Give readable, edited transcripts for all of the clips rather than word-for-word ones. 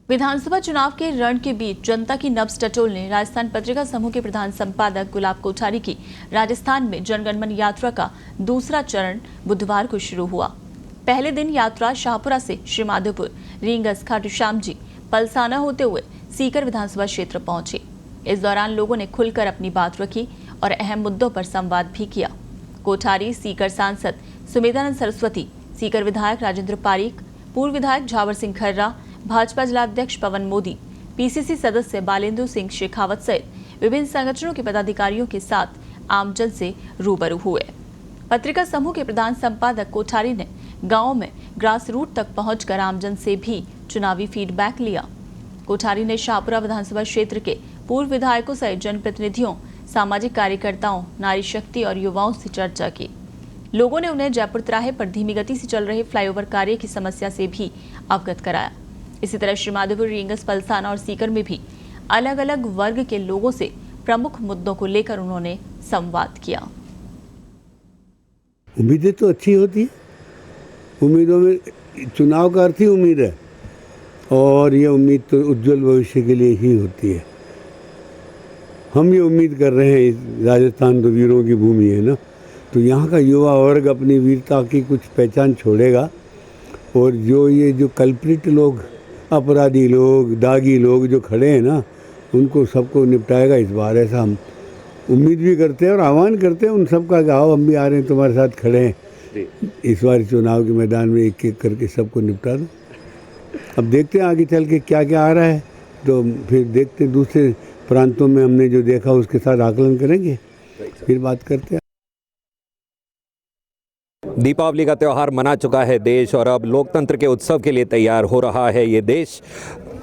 विधानसभा चुनाव के रण के बीच जनता की नब्ज टटोलने राजस्थान पत्रिका समूह के प्रधान संपादक गुलाब कोठारी की राजस्थान में जनगणमन यात्रा का दूसरा चरण बुधवार को शुरू हुआ। पहले दिन यात्रा शाहपुरा से श्रीमाधोपुर, रींगस, खाटू श्याम जी, पलसाना होते हुए सीकर विधानसभा क्षेत्र पहुंचे। इस दौरान लोगों ने खुलकर अपनी बात रखी और अहम मुद्दों पर संवाद भी किया। कोठारी सीकर सांसद सुमेधानंद सरस्वती, सीकर विधायक राजेंद्र पारीक, पूर्व विधायक झावर सिंह खर्रा, भाजपा जिलाध्यक्ष पवन मोदी, पीसीसी सदस्य बालेंद्र सिंह शेखावत सहित विभिन्न संगठनों के पदाधिकारियों के साथ आमजन से रूबरू हुए। पत्रिका समूह के प्रधान संपादक कोठारी ने गांव में ग्रास रूट तक पहुंचकर आमजन से भी चुनावी फीडबैक लिया। कोठारी ने शाहपुरा विधानसभा क्षेत्र के पूर्व विधायकों सहित जनप्रतिनिधियों, सामाजिक कार्यकर्ताओं, नारी शक्ति और युवाओं से चर्चा की। लोगों ने उन्हें जयपुर तिराहे पर धीमी गति से चल रहे फ्लाईओवर कार्य की समस्या से भी अवगत कराया। इसी तरह श्रीमाधोपुर, रींगस, पलसाना और सीकर में भी अलग अलग वर्ग के लोगों से प्रमुख मुद्दों को लेकर उन्होंने संवाद किया। उम्मीदें तो अच्छी होती है, उम्मीदों में चुनाव का अर्थ ही उम्मीद है और ये उम्मीद तो उज्जवल भविष्य के लिए ही होती है। हम ये उम्मीद कर रहे हैं, राजस्थान तो वीरों की भूमि है ना, तो यहाँ का युवा वर्ग अपनी वीरता की कुछ पहचान छोड़ेगा और जो कल्प्रिट लोग, अपराधी लोग, दागी लोग जो खड़े हैं ना, उनको सबको निपटाएगा इस बार। ऐसा हम उम्मीद भी करते हैं और आह्वान करते हैं उन सब का, आओ हम भी आ रहे हैं, तुम्हारे साथ खड़े हैं इस बार चुनाव के मैदान में, एक एक करके सबको निपटा दो। अब देखते हैं आगे चल के क्या क्या आ रहा है, तो फिर देखते हैं दूसरे प्रांतों में हमने जो देखा उसके साथ आकलन करेंगे, फिर बात करते हैं। दीपावली का त्यौहार मना चुका है देश और अब लोकतंत्र के उत्सव के लिए तैयार हो रहा है ये देश।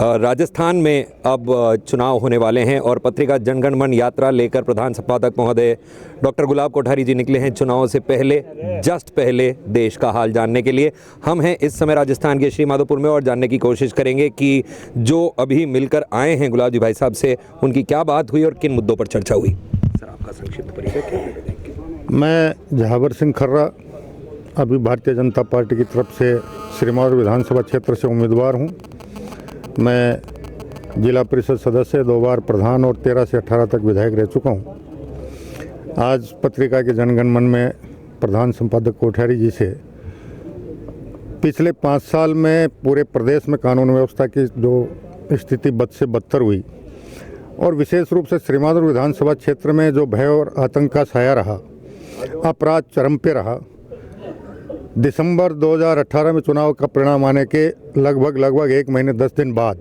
राजस्थान में अब चुनाव होने वाले हैं और पत्रिका जनगणमन यात्रा लेकर प्रधान संपादक महोदय डॉक्टर गुलाब कोठारी जी निकले हैं चुनाव से पहले, जस्ट पहले देश का हाल जानने के लिए। हम हैं इस समय राजस्थान के श्रीमाधोपुर में और जानने की कोशिश करेंगे कि जो अभी मिलकर आए हैं गुलाब जी भाई साहब से, उनकी क्या बात हुई और किन मुद्दों पर चर्चा हुई। सर, आपका संक्षिप्त परिचय। मैं झावर सिंह खर्रा, अभी भारतीय जनता पार्टी की तरफ से श्रीमाधोपुर विधानसभा क्षेत्र से उम्मीदवार हूं। मैं जिला परिषद सदस्य, 2 बार प्रधान और 13 से 18 तक विधायक रह चुका हूं। आज पत्रिका के जनगणमन में प्रधान संपादक कोठारी जी से पिछले 5 साल में पूरे प्रदेश में कानून व्यवस्था की जो स्थिति बद से बदतर हुई और विशेष रूप से श्रीमाधोपुर विधानसभा क्षेत्र में जो भय और आतंक का साया रहा, अपराध चरम पे रहा। दिसंबर 2018 में चुनाव का परिणाम आने के लगभग 1 महीने 10 दिन बाद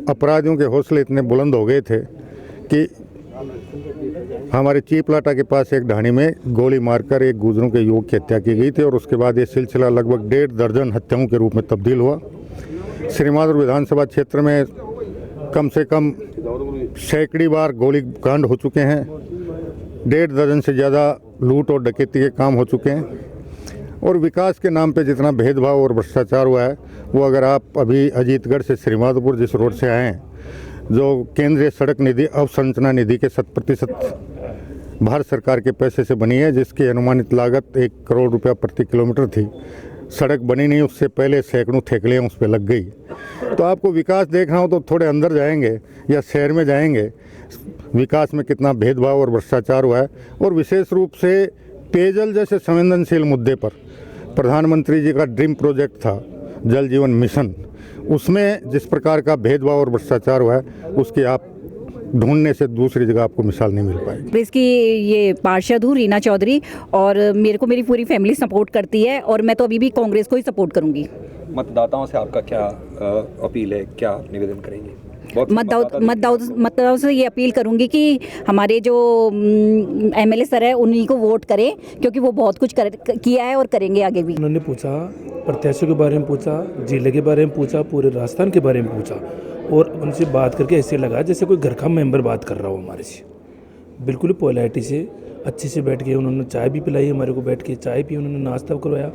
अपराधियों के हौसले इतने बुलंद हो गए थे कि हमारे चीपलाटा के पास एक ढाणी में गोली मारकर एक गुजरों के युवक की हत्या की गई थी और उसके बाद ये सिलसिला लगभग 1.5 दर्जन हत्याओं के रूप में तब्दील हुआ। श्रीमाधोपुर विधानसभा क्षेत्र में कम से कम सैकड़ी बार गोली कांड हो चुके हैं, 1.5 दर्जन से ज़्यादा लूट और डकैती के काम हो चुके हैं और विकास के नाम पे जितना भेदभाव और भ्रष्टाचार हुआ है वो, अगर आप अभी अजीतगढ़ से श्रीमाधोपुर जिस रोड से आए हैं, जो केंद्रीय सड़क निधि अवसंरचना निधि के 100% भारत सरकार के पैसे से बनी है, जिसकी अनुमानित लागत 1 करोड़ रुपया प्रति किलोमीटर थी, सड़क बनी नहीं, उससे पहले सैकड़ों ठेकलियाँ उस पर लग गई। तो आपको विकास देखना हो तो थोड़े अंदर जाएंगे या शहर में जाएंगे, विकास में कितना भेदभाव और भ्रष्टाचार हुआ है। और विशेष रूप से पेयजल जैसे संवेदनशील मुद्दे पर प्रधानमंत्री जी का ड्रीम प्रोजेक्ट था जल जीवन मिशन, उसमें जिस प्रकार का भेदभाव और भ्रष्टाचार हुआ है उसकी आप ढूंढने से दूसरी जगह आपको मिसाल नहीं मिल पाएगी। इसकी ये पार्षद हूँ रीना चौधरी और मेरे को मेरी पूरी फैमिली सपोर्ट करती है और मैं तो अभी भी कांग्रेस को ही सपोर्ट करूँगी। मतदाताओं से आपका क्या अपील है, क्या निवेदन करेंगे? मतदाताओं से ये अपील करूंगी कि हमारे जो एमएलए सर है उन्हीं को वोट करें, क्योंकि वो बहुत कुछ किया है और करेंगे आगे भी। उन्होंने पूछा, प्रत्याशियों के बारे में पूछा, जिले के बारे में पूछा, पूरे राजस्थान के बारे में पूछा और उनसे बात करके ऐसे लगा जैसे कोई घर का मेंबर बात कर रहा हो हमारे से। बिल्कुल पोलाइटी से अच्छे से बैठ के उन्होंने चाय भी पिलाई, हमारे को बैठ के चाय पी, उन्होंने नाश्ता करवाया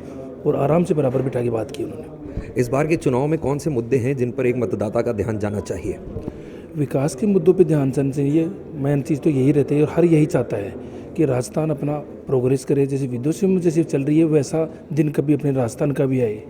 और आराम से बराबर बिठा के बात की उन्होंने। इस बार के चुनाव में कौन से मुद्दे हैं जिन पर एक मतदाता का ध्यान जाना चाहिए? विकास के मुद्दों पे ध्यान जाना चाहिए। मेन चीज़ तो यही रहती है और हर यही चाहता है कि राजस्थान अपना प्रोग्रेस करे। जैसे विदेशों में जैसे चल रही है वैसा दिन कभी अपने राजस्थान का भी आए।